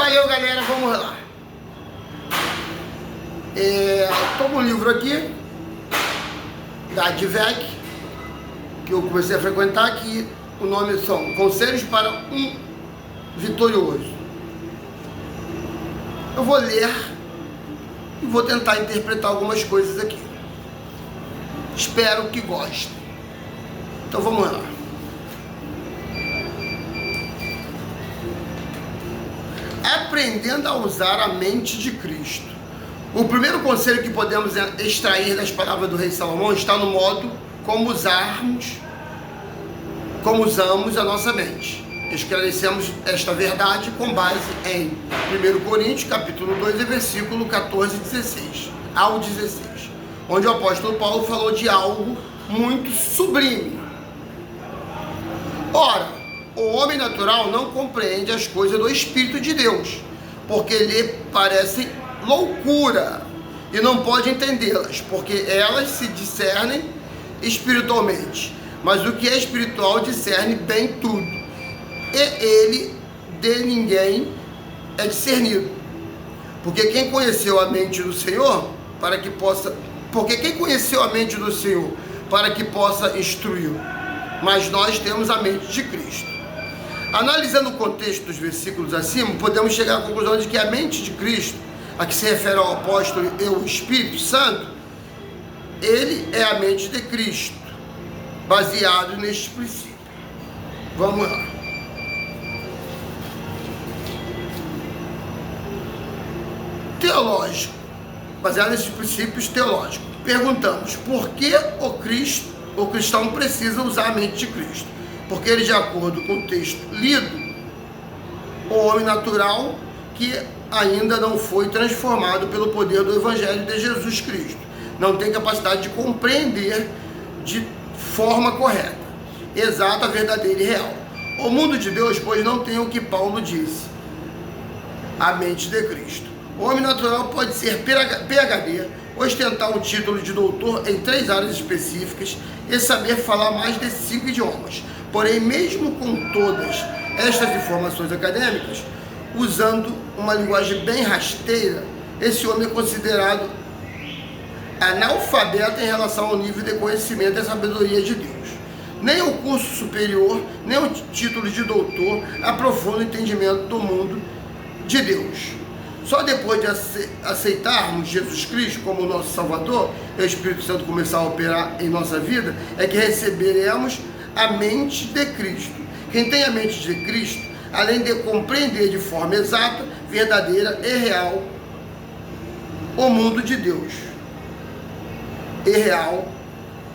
Valeu, galera, vamos lá. Estou com um livro aqui da Advec, que eu comecei a frequentar aqui. O nome são Conselhos para um Vitorioso. Eu vou ler e vou tentar interpretar algumas coisas aqui. Espero que gostem. Então vamos lá. Aprendendo a usar a mente de Cristo. O primeiro conselho que podemos extrair das palavras do rei Salomão está no modo como usamos a nossa mente. Esclarecemos esta verdade com base em 1 Coríntios, capítulo 2, versículo 14 ao 16, onde o apóstolo Paulo falou de algo muito sublime. Ora, o homem natural não compreende as coisas do Espírito de Deus, porque lhe parecem loucura, e não pode entendê-las, porque elas se discernem espiritualmente. Mas o que é espiritual discerne bem tudo, e ele de ninguém é discernido. Porque quem conheceu a mente do Senhor para que possa instruí-lo? Mas nós temos a mente de Cristo. Analisando o contexto dos versículos acima, podemos chegar à conclusão de que a mente de Cristo, a que se refere ao apóstolo e o Espírito Santo, ele é a mente de Cristo, baseado neste princípio. Vamos lá. Teológico, baseado nesses princípios teológicos. Perguntamos, por que o cristão precisa usar a mente de Cristo? Porque ele, de acordo com o texto lido, o homem natural que ainda não foi transformado pelo poder do Evangelho de Jesus Cristo não tem capacidade de compreender de forma correta, exata, verdadeira e real o mundo de Deus, pois não tem o que Paulo disse, a mente de Cristo. O homem natural pode ser PhD, ostentar um título de doutor em 3 áreas específicas e saber falar mais de 5 idiomas. Porém, mesmo com todas estas informações acadêmicas, usando uma linguagem bem rasteira, esse homem é considerado analfabeto em relação ao nível de conhecimento e sabedoria de Deus. Nem o curso superior, nem o título de doutor aprofunda o entendimento do mundo de Deus. Só depois de aceitarmos Jesus Cristo como nosso Salvador e o Espírito Santo começar a operar em nossa vida, é que receberemos a mente de Cristo. Quem tem a mente de Cristo, além de compreender de forma exata, verdadeira e real o mundo de Deus. E real,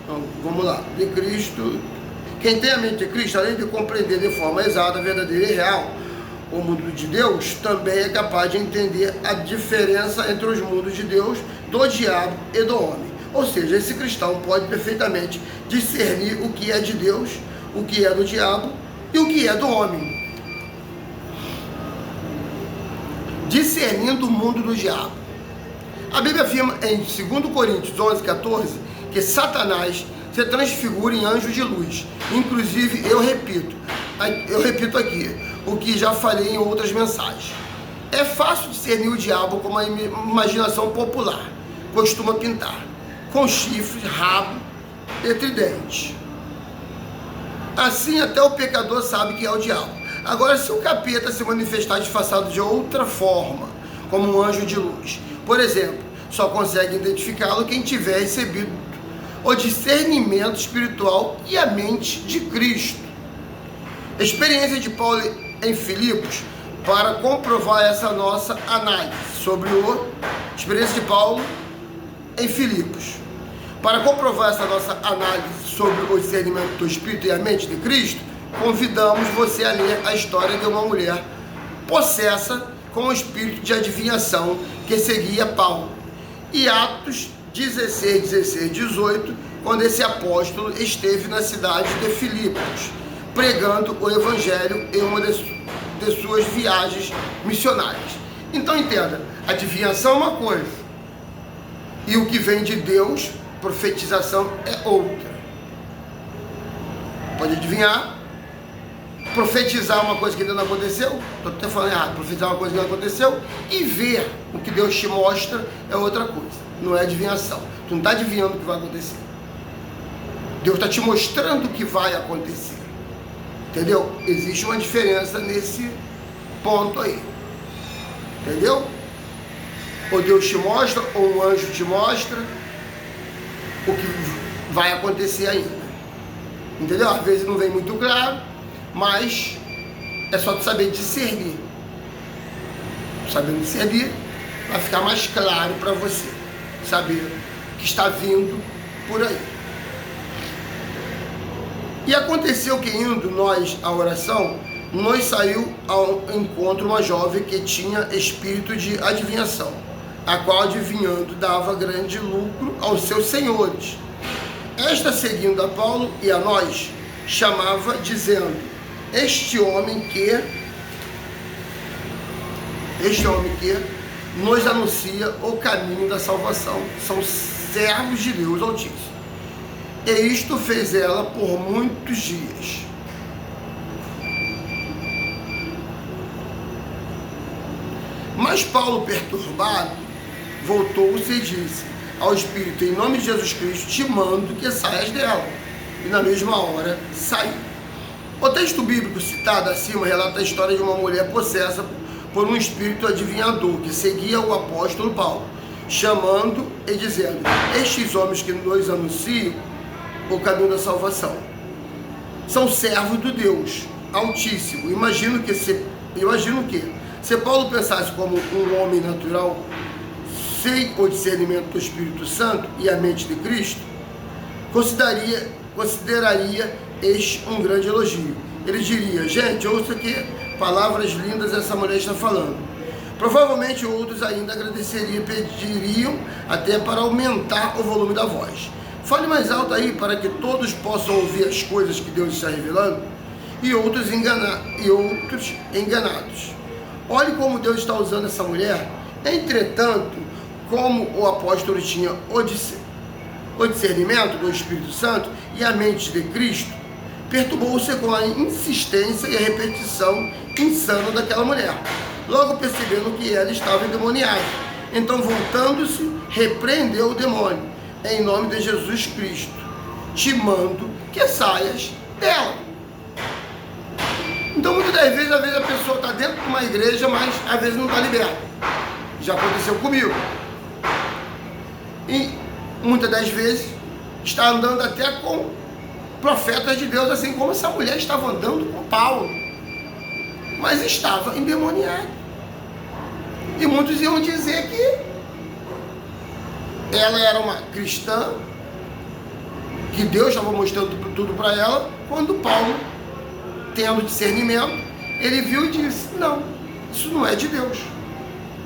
então, vamos lá, de Cristo. Quem tem a mente de Cristo, além de compreender de forma exata, verdadeira e real o mundo de Deus, também é capaz de entender a diferença entre os mundos de Deus, do diabo e do homem. Ou seja, esse cristão pode perfeitamente discernir o que é de Deus, o que é do diabo e o que é do homem. Discernindo o mundo do diabo. A Bíblia afirma em 2 Coríntios 11, 14, que Satanás se transfigura em anjo de luz. Inclusive, eu repito aqui, o que já falei em outras mensagens. É fácil discernir o diabo como a imaginação popular costuma pintar, com chifres, rabo e tridente. Assim, até o pecador sabe que é o diabo. Agora, se o capeta se manifestar disfarçado de outra forma, como um anjo de luz, por exemplo, só consegue identificá-lo quem tiver recebido o discernimento espiritual e a mente de Cristo. Experiência de Paulo em Filipos para comprovar essa nossa análise sobre experiência de Paulo em Filipos. Para comprovar essa nossa análise sobre o discernimento do Espírito e a mente de Cristo, convidamos você a ler a história de uma mulher possessa com o espírito de adivinhação que seguia Paulo. E Atos 16, 16, 18, quando esse apóstolo esteve na cidade de Filipos, pregando o Evangelho em uma de suas viagens missionárias. Então entenda, adivinhação é uma coisa, e o que vem de Deus, profetização, é outra. Pode adivinhar, profetizar uma coisa que ainda não aconteceu, estou até falando errado, profetizar uma coisa que não aconteceu, e ver o que Deus te mostra é outra coisa, não é adivinhação. Tu não está adivinhando o que vai acontecer. Deus está te mostrando o que vai acontecer. Entendeu? Existe uma diferença nesse ponto aí. Entendeu? Ou Deus te mostra, ou um anjo te mostra o que vai acontecer ainda. Entendeu? Às vezes não vem muito claro, mas é só tu saber discernir. Sabendo discernir, vai ficar mais claro para você saber o que está vindo por aí. E aconteceu que, indo nós à oração, nos saiu ao encontro uma jovem que tinha espírito de adivinhação, a qual, adivinhando, dava grande lucro aos seus senhores. Esta, seguindo a Paulo e a nós, chamava, dizendo: Este homem que nos anuncia o caminho da salvação, são servos de Deus Altíssimo. E isto fez ela por muitos dias. Mas Paulo, perturbado, voltou-se e disse ao Espírito: Em nome de Jesus Cristo, te mando que saias dela. E na mesma hora saiu. O texto bíblico citado acima relata a história de uma mulher possessa por um espírito adivinhador que seguia o apóstolo Paulo, chamando e dizendo: Estes homens que nos anunciam o caminho da salvação são servos do Deus Altíssimo. Imagino que se Paulo pensasse como um homem natural, sem o discernimento do Espírito Santo e a mente de Cristo, consideraria este um grande elogio. Ele diria: gente, ouça que palavras lindas essa mulher está falando. Provavelmente outros ainda agradeceriam, pediriam até para aumentar o volume da voz. Fale mais alto aí para que todos possam ouvir as coisas que Deus está revelando, e outros enganados. Olhe como Deus está usando essa mulher. Entretanto, como o apóstolo tinha o discernimento do Espírito Santo e a mente de Cristo, perturbou-se com a insistência e a repetição insana daquela mulher, logo percebendo que ela estava endemoniada. Então, voltando-se, repreendeu o demônio: Em nome de Jesus Cristo, te mando que saias dela. Então, muitas das vezes, a pessoa está dentro de uma igreja, mas às vezes não está liberta. Já aconteceu comigo. E muitas das vezes está andando até com profetas de Deus, assim como essa mulher estava andando com Paulo, mas estava endemoniada. E muitos iam dizer que ela era uma cristã, que Deus estava mostrando tudo para ela, quando Paulo, tendo discernimento, ele viu e disse: não, isso não é de Deus,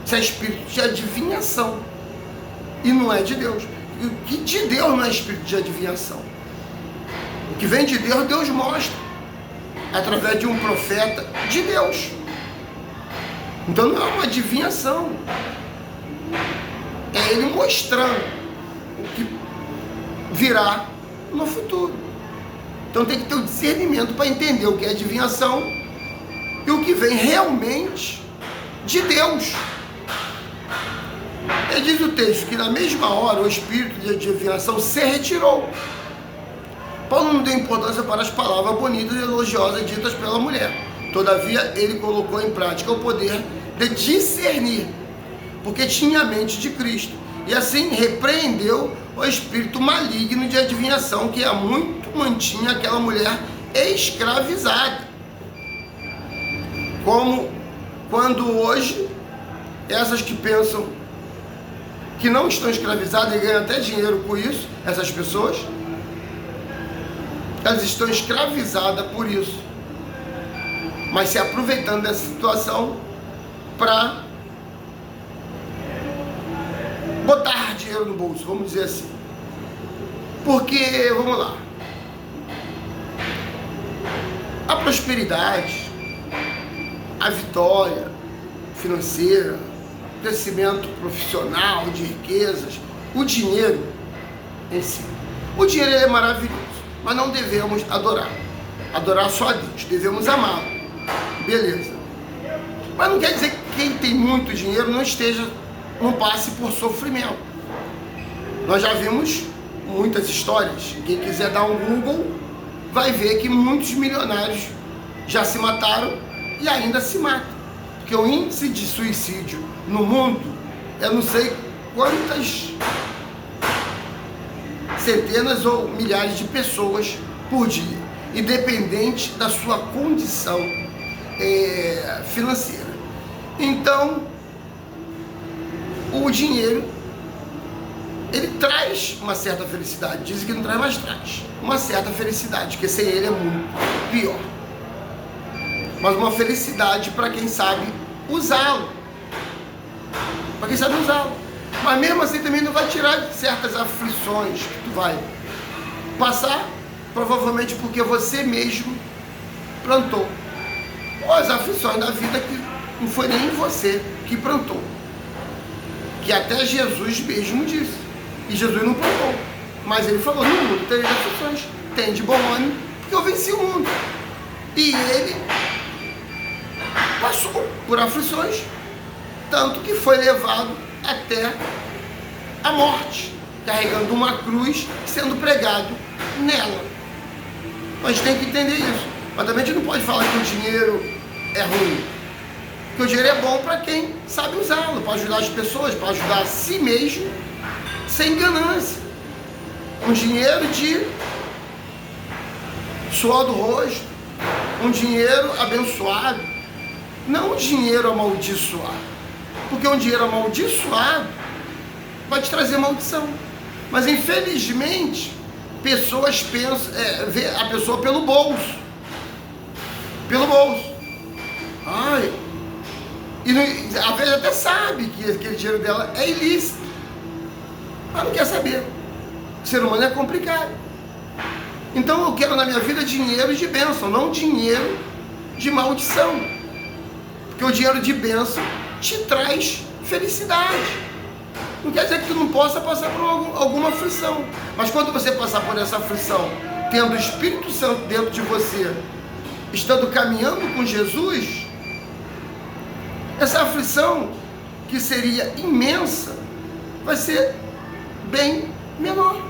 isso é espírito de adivinhação, e não é de Deus. E o que de Deus não é espírito de adivinhação. O que vem de Deus, Deus mostra através de um profeta de Deus. Então não é uma adivinhação, é ele mostrando o que virá no futuro. Então tem que ter o discernimento para entender o que é adivinhação e o que vem realmente de Deus. E diz o texto que na mesma hora o espírito de adivinhação se retirou. Paulo não deu importância para as palavras bonitas e elogiosas ditas pela mulher. Todavia, ele colocou em prática o poder de discernir, porque tinha a mente de Cristo. E assim repreendeu o espírito maligno de adivinhação que há muito mantinha aquela mulher escravizada. Como quando hoje, essas que pensam que não estão escravizadas e ganham até dinheiro com isso, essas pessoas, elas estão escravizadas por isso, mas se aproveitando dessa situação para botar dinheiro no bolso, vamos dizer assim. Porque, vamos lá, a prosperidade, a vitória financeira, crescimento profissional, de riquezas, o dinheiro em si. O dinheiro é maravilhoso, mas não devemos adorar. adorar só a Deus, devemos amá-lo, beleza. Mas não quer dizer que quem tem muito dinheiro não passe por sofrimento. Nós já vimos muitas histórias. Quem quiser dar um Google vai ver que muitos milionários já se mataram e ainda se matam. Porque o índice de suicídio no mundo é não sei quantas centenas ou milhares de pessoas por dia, independente da sua condição financeira. Então, o dinheiro, ele traz uma certa felicidade. Dizem que não traz, mas traz uma certa felicidade, porque sem ele é muito pior. Mas uma felicidade para quem sabe usá-lo. Para quem sabe usá-lo. Mas mesmo assim também não vai tirar certas aflições que tu vai passar, provavelmente porque você mesmo plantou. Ou as aflições da vida que não foi nem você que plantou. Que até Jesus mesmo disse. E Jesus não plantou. Mas ele falou, no mundo tereis aflições. Tem de bom ânimo, porque eu venci o mundo. E ele passou por aflições, tanto que foi levado até a morte, carregando uma cruz, sendo pregado nela. A gente tem que entender isso. Mas também a gente não pode falar que o dinheiro é ruim. Porque o dinheiro é bom para quem sabe usá-lo, para ajudar as pessoas, para ajudar a si mesmo, sem ganância. Um dinheiro de suor do rosto, um dinheiro abençoado, não um dinheiro amaldiçoado. Porque um dinheiro amaldiçoado vai te trazer maldição. Mas infelizmente, pessoas pensam, vê a pessoa pelo bolso. Pelo bolso. Ai. E às vezes até sabe que aquele dinheiro dela é ilícito. Mas não quer saber. O ser humano é complicado. Então eu quero na minha vida dinheiro de bênção, não dinheiro de maldição. Porque o dinheiro de bênção te traz felicidade. Não quer dizer que tu não possa passar por alguma aflição. Mas quando você passar por essa aflição, tendo o Espírito Santo dentro de você, estando caminhando com Jesus, essa aflição, que seria imensa, vai ser bem menor.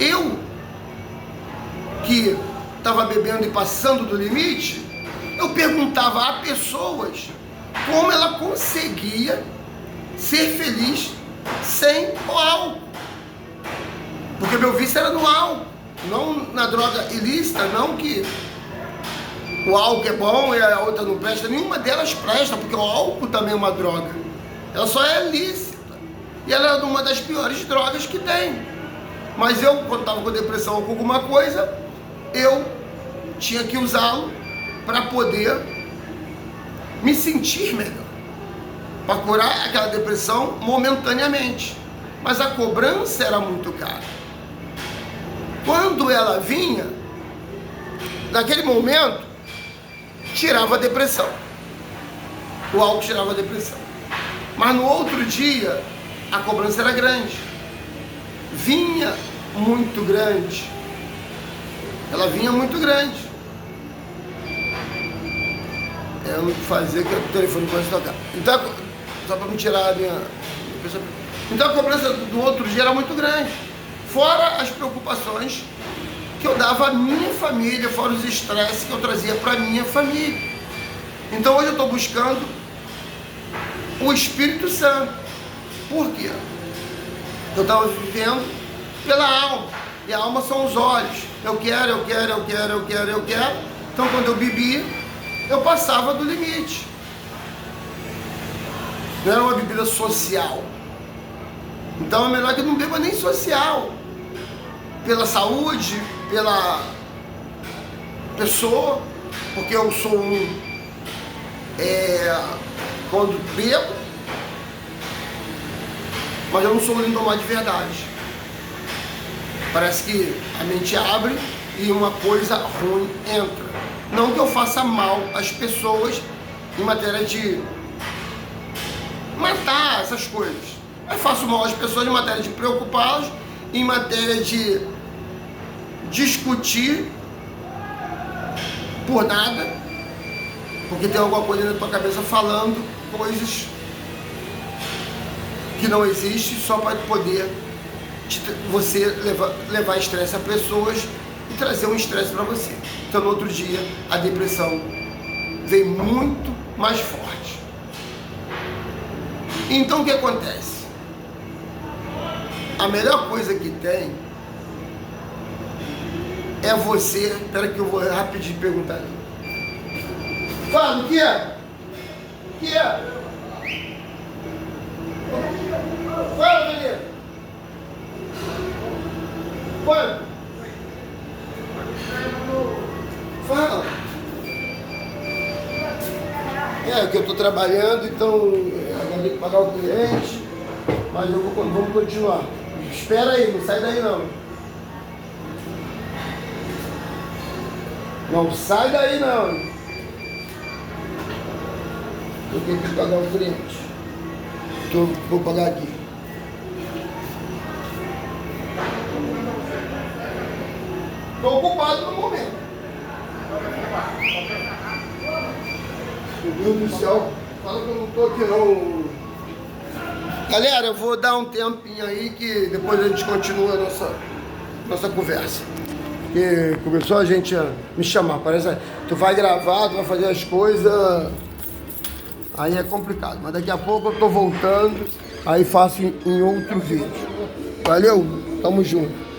Eu, que estava bebendo e passando do limite, eu perguntava a pessoas como ela conseguia ser feliz sem o álcool. Porque meu vício era no álcool, não na droga ilícita, não que o álcool é bom e a outra não presta. Nenhuma delas presta, porque o álcool também é uma droga. Ela só é lícita. E ela é uma das piores drogas que tem. Mas eu, quando estava com depressão ou com alguma coisa, eu tinha que usá-lo para poder me sentir melhor. Para curar aquela depressão momentaneamente. Mas a cobrança era muito cara. Quando ela vinha, naquele momento, tirava a depressão. O álcool tirava a depressão. Mas no outro dia, a cobrança era grande. Vinha muito grande. Ela vinha muito grande. Eu não fazer que o telefone pode tocar. Então, só para me tirar a minha... Então a cobrança do outro dia era muito grande. Fora as preocupações que eu dava à minha família, fora os estresses que eu trazia para a minha família. Então hoje eu estou buscando o Espírito Santo. Por quê? Eu estava vivendo pela alma. E a alma são os olhos. Eu quero. Então quando eu bebia, eu passava do limite. Não era uma bebida social. Então é melhor que eu não beba nem social. Pela saúde, pela pessoa, porque eu sou quando bebo, mas eu não sou um lindomar de verdade. Parece que a mente abre e uma coisa ruim entra. Não que eu faça mal às pessoas em matéria de matar essas coisas. Eu faço mal às pessoas em matéria de preocupá-las, em matéria de discutir por nada, porque tem alguma coisa na tua cabeça falando coisas que não existem só para poder você levar estresse a pessoas e trazer um estresse para você. Então no outro dia a depressão vem muito mais forte. Então o que acontece? A melhor coisa que tem é você... Espera que eu vou rapidinho perguntar aqui. Fala, o que é? O que é? Fala, menino. Quando? Fala. É que eu estou trabalhando, então agora tem que pagar o cliente, mas vamos continuar. Espera aí, não sai daí não. Não sai daí não. Eu tenho que pagar o cliente. Então vou pagar aqui. Estou ocupado no momento. Meu Deus do céu, fala que eu não estou aqui não. Galera, eu vou dar um tempinho aí que depois a gente continua a nossa conversa. Porque começou a gente a me chamar, parece tu vai gravar, tu vai fazer as coisas, aí é complicado. Mas daqui a pouco eu tô voltando, aí faço em outro vídeo. Valeu, tamo junto.